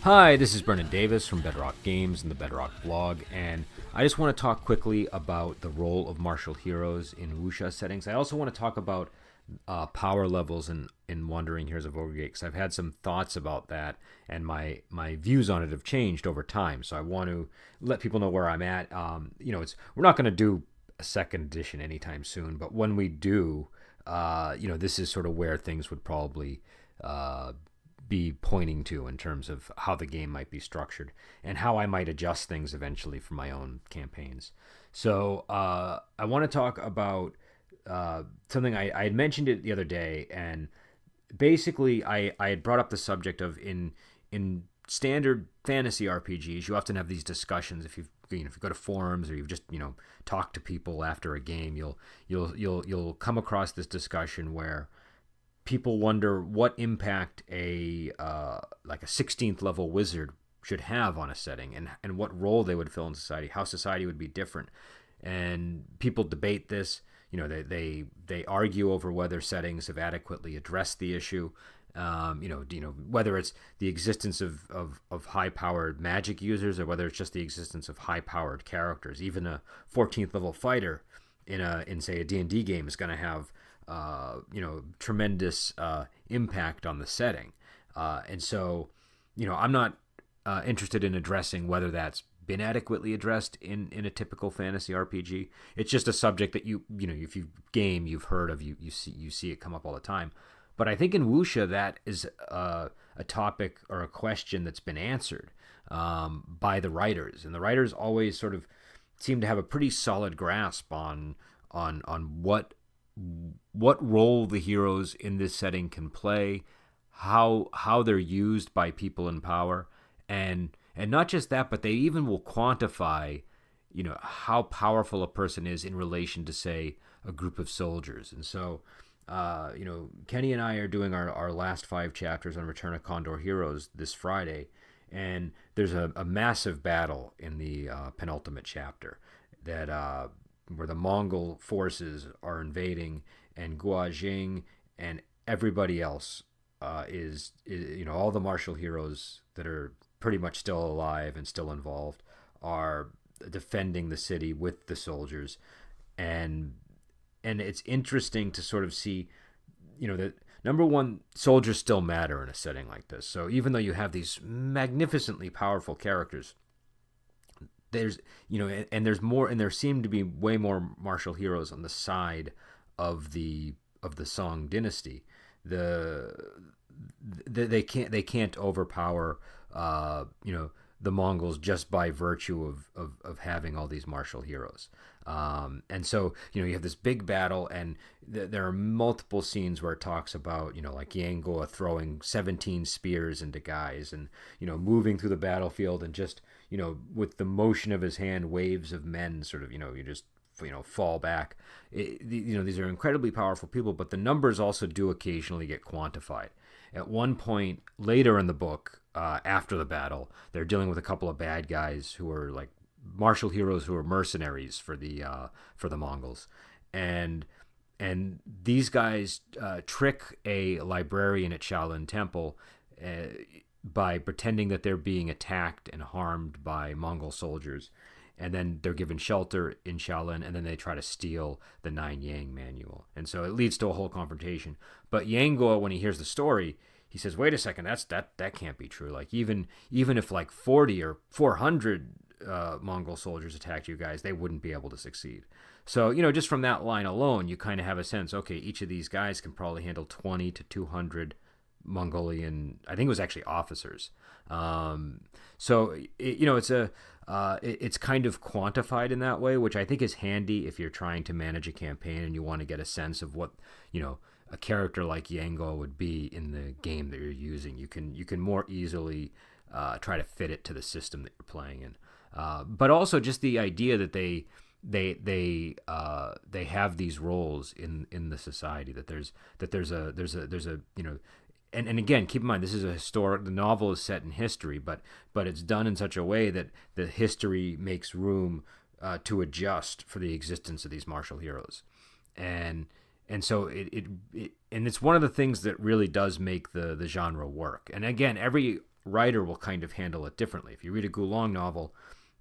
Hi, this is Brennan Davis from Bedrock Games and the Bedrock blog, and I just want to talk quickly about the role of martial heroes in Wuxia settings. I also want to talk about power levels in Wandering Heroes of Ogre Gate, because I've had some thoughts about that, and my views on it have changed over time. So I want to let people know where I'm at. We're not going to do a second edition anytime soon, but when we do, this is sort of where things would probably be pointing to in terms of how the game might be structured and how I might adjust things eventually for my own campaigns. So I want to talk about something I had mentioned it the other day, and basically I had brought up the subject of in standard fantasy RPGs, you often have these discussions. If you go to forums or you've just talked to people after a game, you'll come across this discussion where people wonder what impact a 16th level wizard should have on a setting, and what role they would fill in society, how society would be different. And people debate this. They argue over whether settings have adequately addressed the issue. Whether it's the existence of high-powered magic users or whether it's just the existence of high-powered characters. Even a 14th level fighter in say a D&D game is going to have tremendous impact on the setting. And so, I'm not interested in addressing whether that's been adequately addressed in a typical fantasy RPG. It's just a subject that if you game, you've heard of, you see it come up all the time. But I think in Wuxia, that is a topic or a question that's been answered by the writers, and the writers always sort of seem to have a pretty solid grasp on what role the heroes in this setting can play, how they're used by people in power, and not just that, but they even will quantify, how powerful a person is in relation to, say, a group of soldiers. And so, Kenny and I are doing our last 5 chapters on Return of Condor Heroes this Friday, and there's a massive battle in the penultimate chapter that where the Mongol forces are invading, and Guo and everybody else is all the martial heroes that are pretty much still alive and still involved are defending the city with the soldiers. And it's interesting to sort of see, that number one, soldiers still matter in a setting like this. So even though you have these magnificently powerful characters, there's there's more, and there seem to be way more martial heroes on the side of the Song dynasty. They can't overpower the Mongols just by virtue of having all these martial heroes. And so, you have this big battle, and there are multiple scenes where it talks about, like Yangoa throwing 17 spears into guys, and, moving through the battlefield, and just, with the motion of his hand, waves of men sort of, you just, fall back. These are incredibly powerful people, but the numbers also do occasionally get quantified. At one point later in the book, after the battle, they're dealing with a couple of bad guys who are like martial heroes who are mercenaries for the Mongols, and these guys trick a librarian at Shaolin Temple by pretending that they're being attacked and harmed by Mongol soldiers, and then they're given shelter in Shaolin, and then they try to steal the Nine Yang manual, and so it leads to a whole confrontation. But Yangoa, when he hears the story, he says, "Wait a second, that can't be true. Like even if like 40 or 400 Mongol soldiers attacked you guys, they wouldn't be able to succeed." So just from that line alone, you kind of have a sense. Okay, each of these guys can probably handle 20 to 200 Mongolian. I think it was actually officers. So it's kind of quantified in that way, which I think is handy if you're trying to manage a campaign and you want to get a sense of what a character like Yango would be in the game that you're using. You can more easily try to fit it to the system that you're playing in. But also just the idea that they have these roles in the society, that there's a and again, keep in mind, this is the novel is set in history, but it's done in such a way that the history makes room to adjust for the existence of these martial heroes. And so it's one of the things that really does make the genre work. And again, every writer will kind of handle it differently. If you read a Gulong novel,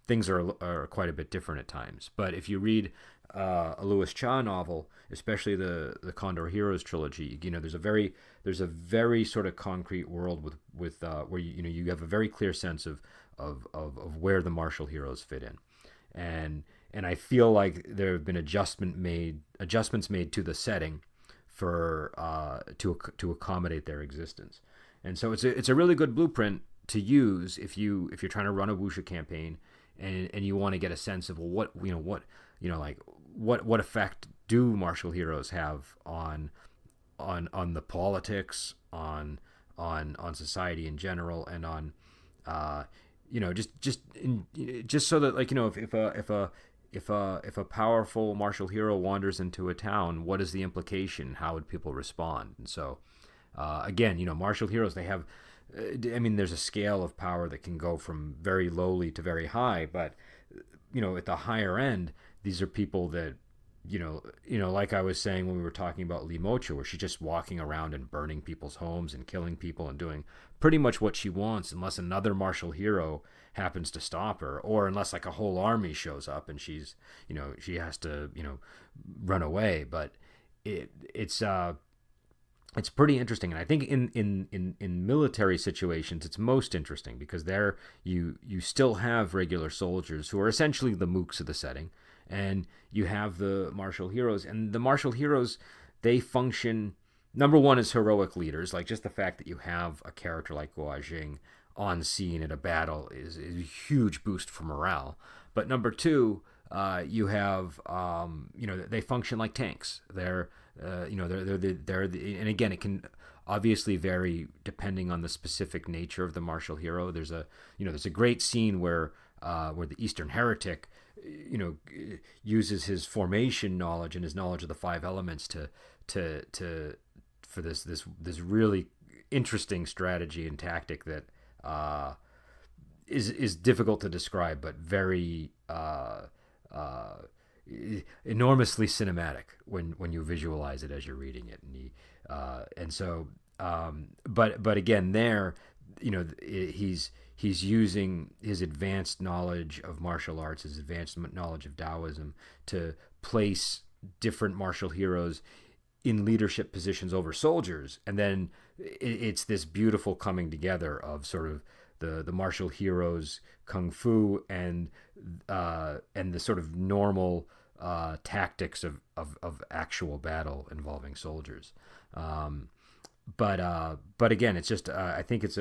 things are quite a bit different at times. But if you read a Louis Cha novel, especially the Condor Heroes trilogy, there's a very sort of concrete world with where you have a very clear sense of where the martial heroes fit in, and I feel like there have been adjustments made to the setting for to accommodate their existence, and so it's a really good blueprint to use if you're trying to run a Wuxia campaign and you want to get a sense of what effect do martial heroes have on the politics, on society in general, and on just so that if a powerful martial hero wanders into a town, what is the implication? How would people respond? And so again, martial heroes, they have, there's a scale of power that can go from very lowly to very high, but at the higher end, these are people that like I was saying when we were talking about Li Mocha, where she's just walking around and burning people's homes and killing people and doing pretty much what she wants, unless another martial hero happens to stop her, or unless like a whole army shows up and she's she has to run away. But it's pretty interesting, and I think in military situations it's most interesting because there you still have regular soldiers who are essentially the mooks of the setting, and you have the martial heroes, and the martial heroes, they function, number one, as heroic leaders. Like just the fact that you have a character like Guo Jing on scene at a battle is a huge boost for morale. But number two, you have they function like tanks. They're and again, it can obviously vary depending on the specific nature of the martial hero. There's a great scene where the Eastern Heretic uses his formation knowledge and his knowledge of the five elements for this really interesting strategy and tactic that is difficult to describe, but very enormously cinematic when you visualize it as you're reading it. But again, there, he's using his advanced knowledge of martial arts, his advanced knowledge of Taoism, to place different martial heroes in leadership positions over soldiers, and then it's this beautiful coming together of sort of the martial heroes kung fu and the sort of normal tactics of actual battle involving soldiers. But again, it's just I think it's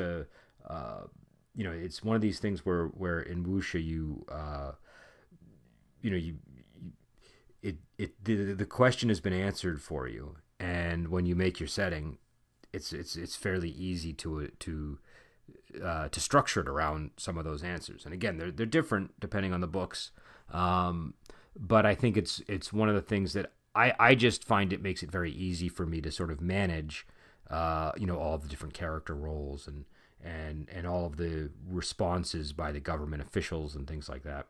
it's one of these things where in Wuxia the question has been answered for you, and when you make your setting, it's fairly easy to structure it around some of those answers. And again, they're different depending on the books, but I think it's one of the things that I just find it makes it very easy for me to sort of manage all the different character roles and all of the responses by the government officials and things like that.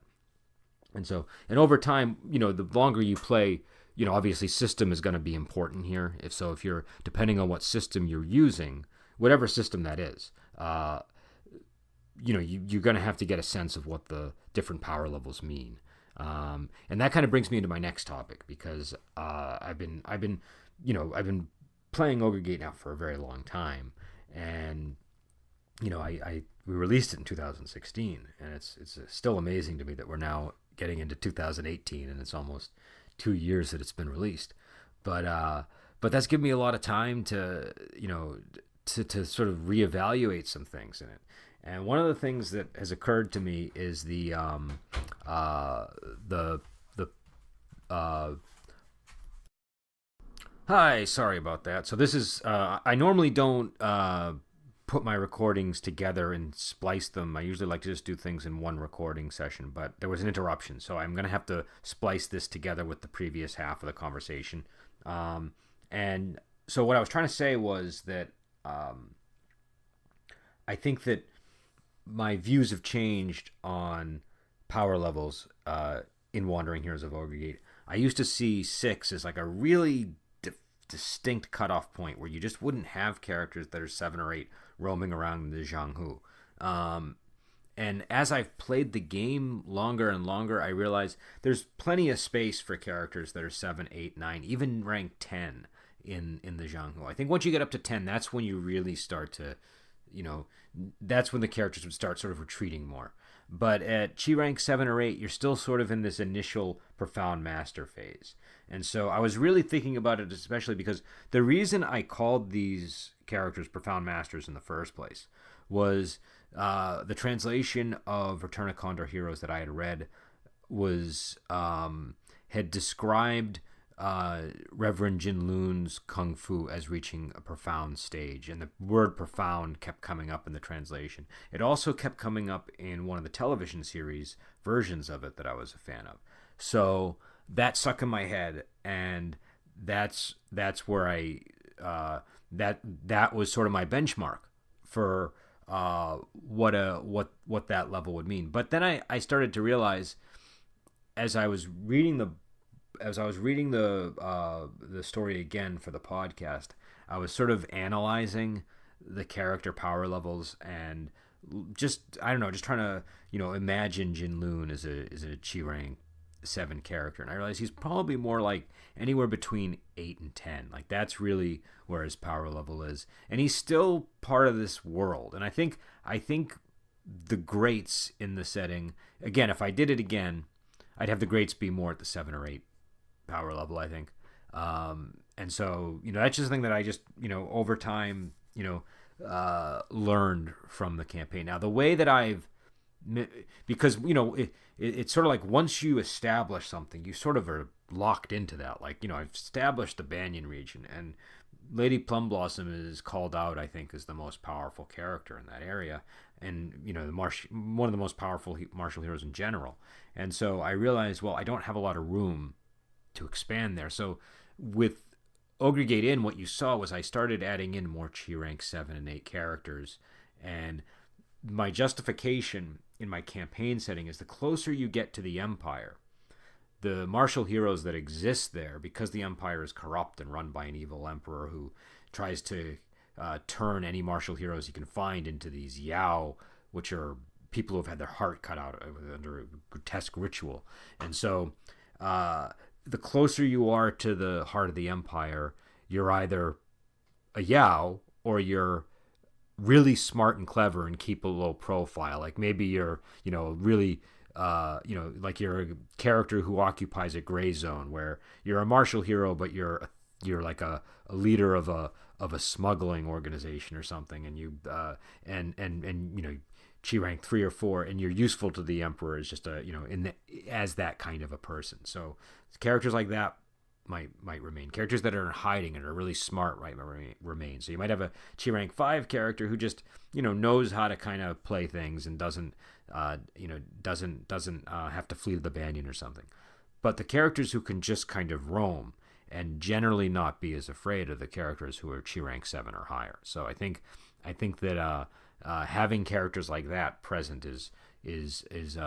And so over time, the longer you play, obviously system is going to be important here. If you're, depending on what system you're using, whatever system that is, you're going to have to get a sense of what the different power levels mean. And that kind of brings me into my next topic, because I've been playing Ogre Gate now for a very long time, and we released it in 2016, and it's still amazing to me that we're now getting into 2018, and it's almost 2 years that it's been released. But that's given me a lot of time to to sort of reevaluate some things in it. And one of the things that has occurred to me is hi, sorry about that. So this is I normally don't put my recordings together and splice them. I usually like to just do things in one recording session, but there was an interruption, so I'm going to have to splice this together with the previous half of the conversation. And so what I was trying to say was that I think that my views have changed on power levels in Wandering Heroes of Ogre Gate. I used to see 6 as like a really distinct cutoff point where you just wouldn't have characters that are 7 or 8 roaming around the Jianghu. Um, and as I've played the game longer and longer, I realize there's plenty of space for characters that are 7, 8, 9, even rank 10 in the Zhanghu. I think once you get up to 10, that's when you really start to, you know, that's when the characters would start sort of retreating more. But at Chi rank 7 or 8, you're still sort of in this initial profound master phase. And so I was really thinking about it, especially because the reason I called these characters profound masters in the first place was the translation of Return of Condor Heroes that I had read was had described Reverend Jin Lun's kung fu as reaching a profound stage, and the word profound kept coming up in the translation. It also kept coming up in one of the television series versions of it that I was a fan of. So that stuck in my head, and that's where I that was sort of my benchmark for what that level would mean. But then I started to realize as I was reading the story again for the podcast, I was sort of analyzing the character power levels and just I don't know, just trying to imagine Jin Lun as a Chi rank 7 character, and I realized he's probably more like anywhere between 8 and 10. Like that's really where his power level is, and he's still part of this world. And I think the greats in the setting, again, if I did it again, I'd have the greats be more at the 7 or 8 power level, I think. And so that's just a thing that I just over time learned from the campaign. Now the way that because it's sort of like once you establish something, you sort of are locked into that. Like I've established the Banyan region, and Lady Plumblossom is called out, I think, as the most powerful character in that area, and one of the most powerful martial heroes in general. And so I realized, well, I don't have a lot of room to expand there. So with Ogre Gate Inn, what you saw was I started adding in more Chi rank 7 and 8 characters, and my justification in my campaign setting is the closer you get to the Empire, the martial heroes that exist there, because the Empire is corrupt and run by an evil emperor who tries to turn any martial heroes he can find into these Yao, which are people who have had their heart cut out under a grotesque ritual. And so the closer you are to the heart of the Empire, you're either a Yao or you're really smart and clever and keep a low profile. Like maybe you're, really, like you're a character who occupies a gray zone where you're a martial hero, but you're like a leader of a smuggling organization or something, and you Chi rank 3 or 4, and you're useful to the Emperor as just as that kind of a person. So characters like that might remain. Characters that are in hiding and are really smart might remain. So you might have a Chi rank 5 character who just knows how to kind of play things and doesn't have to flee to the Banyan or something. But the characters who can just kind of roam and generally not be as afraid are the characters who are Chi rank 7 or higher. So I think that having characters like that present is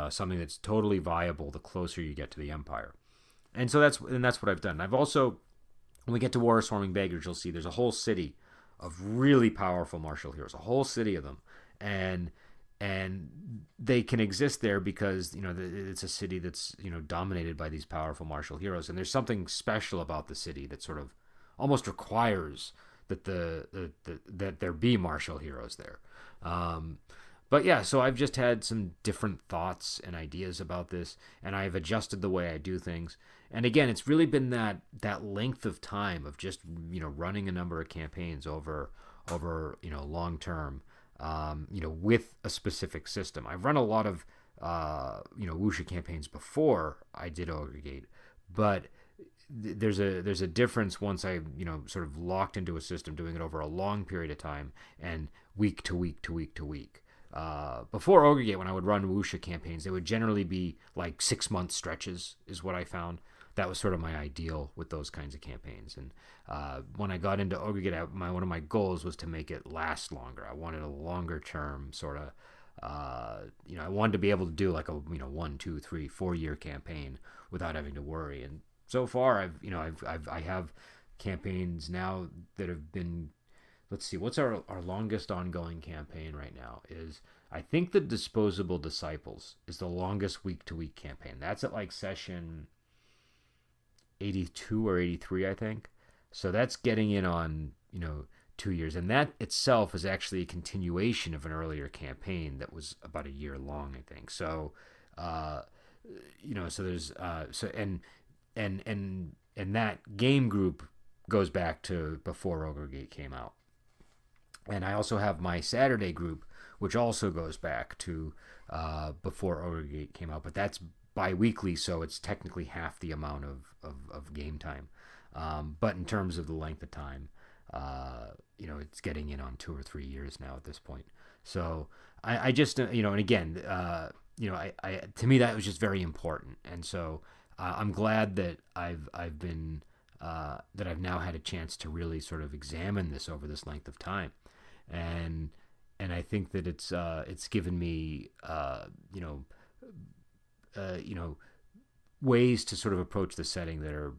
something that's totally viable the closer you get to the Empire. And so that's what I've done. I've also, when we get to War of Swarming Beggars, you'll see there's a whole city of really powerful martial heroes, a whole city of them, and they can exist there because it's a city that's dominated by these powerful martial heroes, and there's something special about the city that sort of almost requires that that there be martial heroes there. But yeah, so I've just had some different thoughts and ideas about this, and I've adjusted the way I do things. And again, it's really been that length of time of just running a number of campaigns over long term, with a specific system. I've run a lot of Wuxia campaigns before I did Ogre Gate, but there's a difference once I sort of locked into a system, doing it over a long period of time and week to week to week to week. Before Ogre Gate, when I would run Wuxia campaigns, they would generally be like 6-month stretches, is what I found. That was sort of my ideal with those kinds of campaigns. And when I got into Ogre Gate, one of my goals was to make it last longer. I wanted a longer term sort of, I wanted to be able to do like a 1, 2, 3, 4-year campaign without having to worry. And so far, I have campaigns now that have been let's see, what's our longest ongoing campaign right now is, I think the Disposable Disciples is the longest week to week campaign. That's at like session 82 or 83, I think. So that's getting in on, 2 years. And that itself is actually a continuation of an earlier campaign that was about a year long, I think. So, uh, so there's, and that game group goes back to before Ogre Gate came out. And I also have my Saturday group, which also goes back to before Ogre Gate came out, but that's bi-weekly, so it's technically half the amount of game time. But in terms of the length of time, it's getting in on 2 or 3 years now at this point. So I just, and again, to me that was just very important, and so I'm glad that I've been that I've now had a chance to really sort of examine this over this length of time, and I think that it's given me ways to sort of approach the setting that are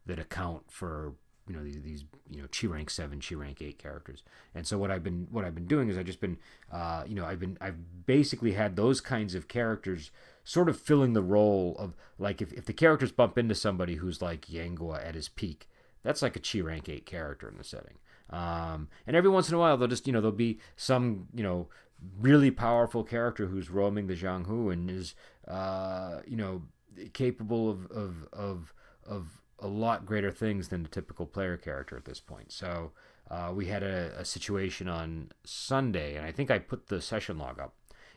that account for these Chi rank 7, Chi rank 8 characters. And so what I've been doing is I've just been I've basically had those kinds of characters sort of filling the role of, like, if the characters bump into somebody who's like Yangua at his peak, that's like a Chi rank 8 character in the setting. And every once in a while they'll just there'll be some really powerful character who's roaming the Jianghu and is capable of a lot greater things than the typical player character at this point. So we had a situation on Sunday, and I think I put the session log up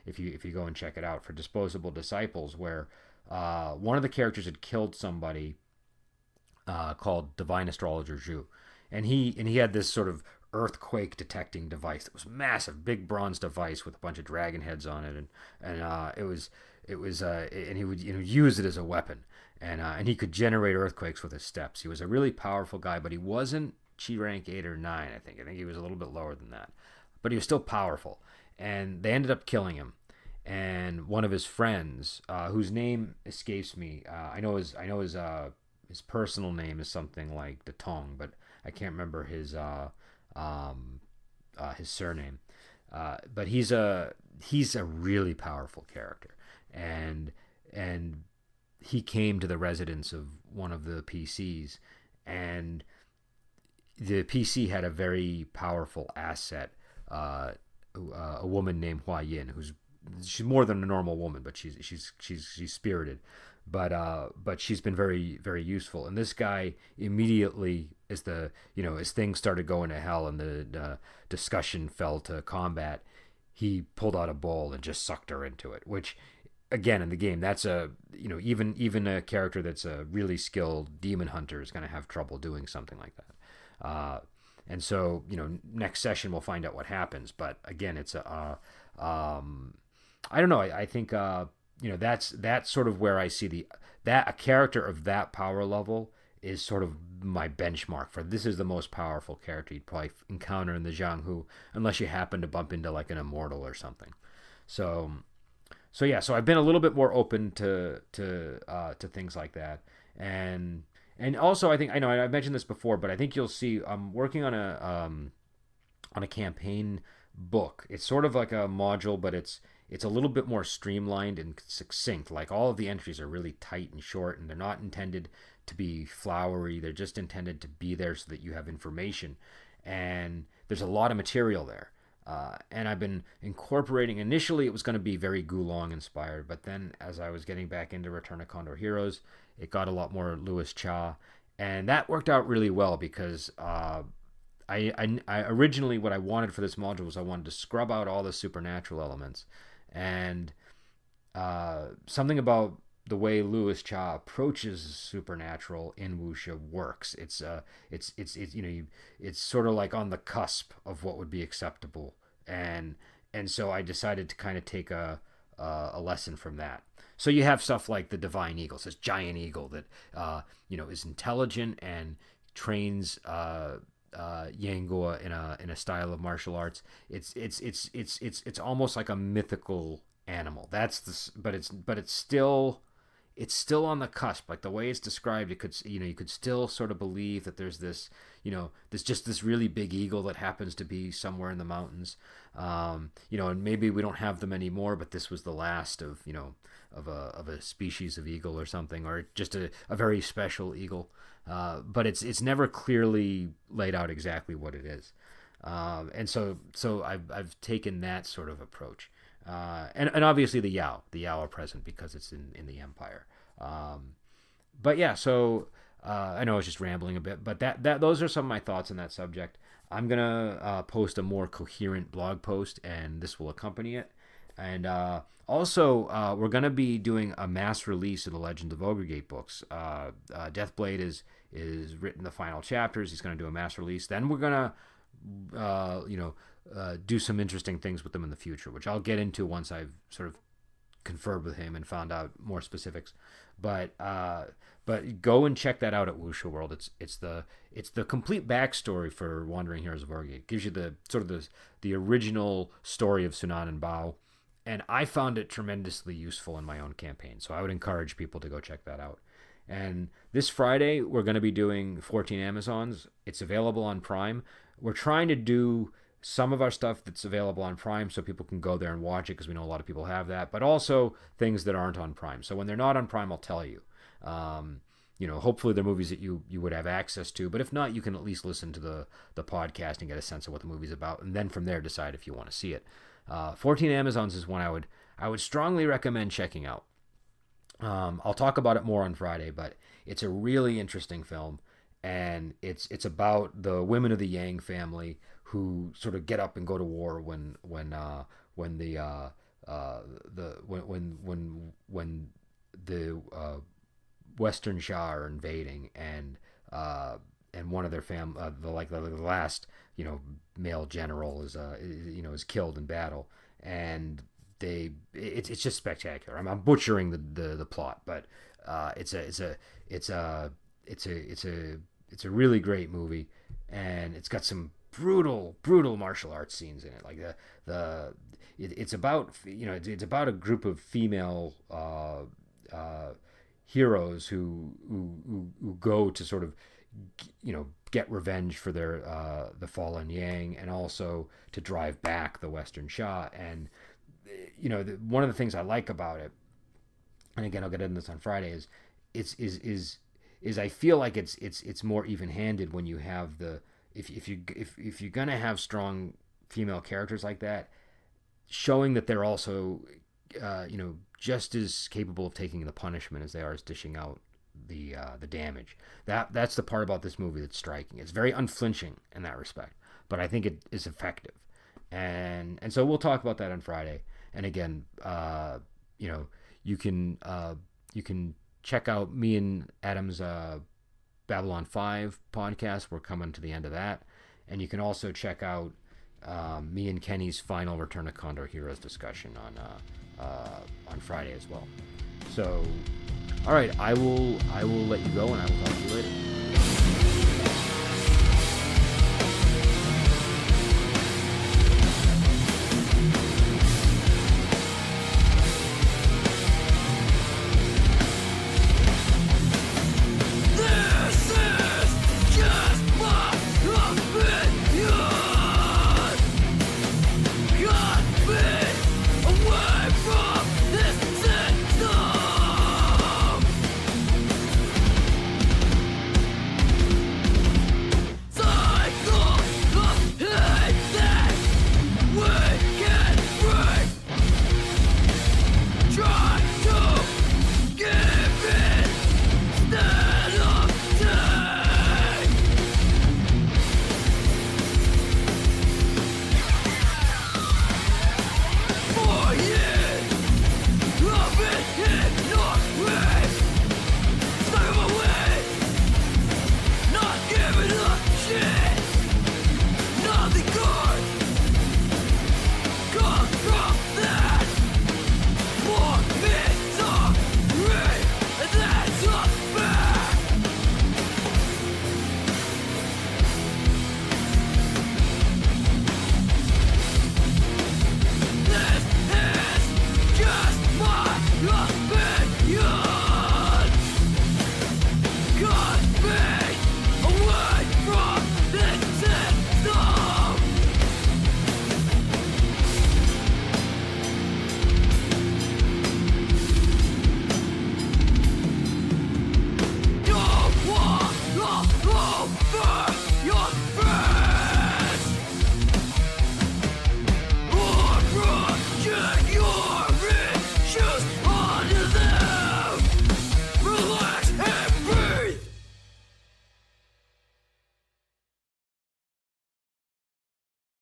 if you go and check it out, for Disposable Disciples, where one of the characters had killed somebody called Divine Astrologer Zhu, and he had this sort of earthquake detecting device that was massive, big bronze device with a bunch of dragon heads on it, and it was and he would use it as a weapon, and he could generate earthquakes with his steps. He was a really powerful guy, but he wasn't Chi rank 8 or 9. I think he was a little bit lower than that, but he was still powerful, and they ended up killing him. And one of his friends, whose name escapes me, I know his personal name is something like De Tong, but I can't remember his surname. But he's a really powerful character, and he came to the residence of one of the PCs, and the PC had a very powerful asset, a woman named Hua Yin, she's more than a normal woman, but she's spirited, but she's been very, very useful. And this guy immediately, as things started going to hell and the discussion fell to combat, he pulled out a bowl and just sucked her into it. Which, again, in the game, that's even a character that's a really skilled demon hunter is going to have trouble doing something like that. And so, next session we'll find out what happens. But again, it's I don't know. I think that's sort of where I see a character of that power level is sort of my benchmark for, this is the most powerful character you'd probably encounter in the Jianghu, unless you happen to bump into like an immortal or something. So I've been a little bit more open to things like that, and also I know I've mentioned this before, but I think you'll see I'm working on a campaign book. It's sort of like a module, but it's a little bit more streamlined and succinct. Like, all of the entries are really tight and short, and they're not intended to be flowery. They're just intended to be there so that you have information. And there's a lot of material there. And I've been incorporating, initially it was going to be very Gulong inspired, but then as I was getting back into Return of Condor Heroes, it got a lot more Louis Cha. And that worked out really well because I originally, what I wanted for this module was I wanted to scrub out all the supernatural elements, and something about the way Louis Cha approaches supernatural in Wuxia works. It's sort of like on the cusp of what would be acceptable, and so I decided to kind of take a lesson from that. So you have stuff like the Divine Eagle, this giant eagle that is intelligent and trains Yangua in a style of martial arts. It's almost like a mythical animal. But it's still it's still on the cusp. Like the way it's described, it could, you could still sort of believe that there's this, there's just this really big eagle that happens to be somewhere in the mountains. And maybe we don't have them anymore, but this was the last of, of a species of eagle or something, or just a very special eagle. But it's never clearly laid out exactly what it is. And so I've taken that sort of approach. And obviously the Yao are present because it's in the Empire. But yeah, so I know I was just rambling a bit, but those are some of my thoughts on that subject. I'm gonna post a more coherent blog post, and this will accompany it. And also, we're gonna be doing a mass release of the Legend of Ogre Gate books. Deathblade is written the final chapters. He's gonna do a mass release. Then we're gonna do some interesting things with them in the future, which I'll get into once I've sort of conferred with him and found out more specifics. But go and check that out at Wuxia World. It's the complete backstory for Wandering Heroes of Ogre Gate. It gives you the sort of the original story of Sunan and Bao, and I found it tremendously useful in my own campaign. So I would encourage people to go check that out. And this Friday, we're going to be doing 14 Amazons. It's available on Prime. We're trying to do some of our stuff that's available on Prime so people can go there and watch it, because we know a lot of people have that, but also things that aren't on Prime. So when they're not on Prime, I'll tell you. Hopefully they're movies that you would have access to, but if not, you can at least listen to the podcast and get a sense of what the movie's about, and then from there decide if you want to see it. 14 Amazons is one I would strongly recommend checking out. I'll talk about it more on Friday, but it's a really interesting film, and it's about the women of the Yang family who sort of get up and go to war when the Western Shah are invading, and one of their the last male general is killed in battle, and it's just spectacular. I'm butchering the plot, but it's a really great movie, and it's got some brutal martial arts scenes in it. Like it's about it's about a group of female heroes who go to sort of get revenge for their the fallen Yang, and also to drive back the Western Shah. And one of the things I like about it, and again I'll get into this on Friday, is I feel like it's more even-handed when you have if you're gonna have strong female characters like that, showing that they're also just as capable of taking the punishment as they are as dishing out the damage. That's the part about this movie that's striking. It's very unflinching in that respect, but I think it is effective. And so we'll talk about that on Friday. And again, you can check out me and Adam's Babylon 5 podcast. We're coming to the end of that. And you can also check out me and Kenny's final Return of Condor Heroes discussion on Friday as well. So, all right, I will let you go, and I will talk to you later.